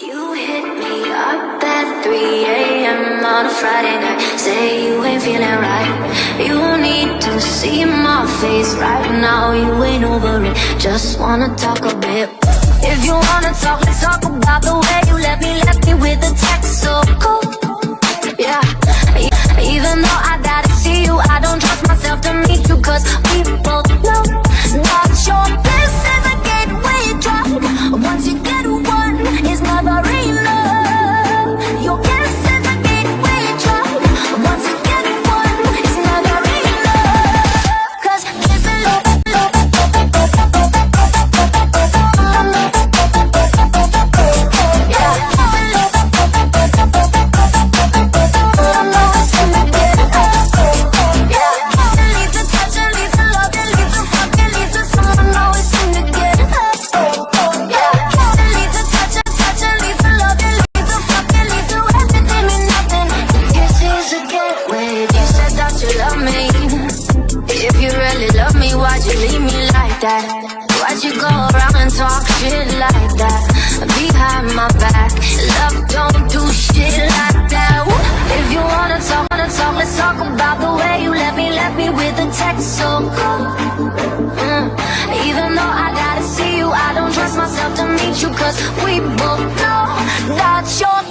You hit me up at 3 a.m. on a Friday night. Say you ain't feeling right. You need to see my face right now. You ain't over it, just wanna talk a bit. If you wanna talk, let's talk about the way you left me with the text so cold. Yeah, even though I gotta see you, I don't trust myself to meet you. Cause we both know not your bliss is a gateway drug. Once you get one, it's never enough. Your bliss is a gateway drug. Once you get one, it's never enough. Cause it's a why'd you go around and talk shit like that behind my back? Love don't do shit like that. If you wanna talk, let's talk about the way you left me with the text so cold. Even though I gotta see you, I don't trust myself to meet you. Cause we both know not your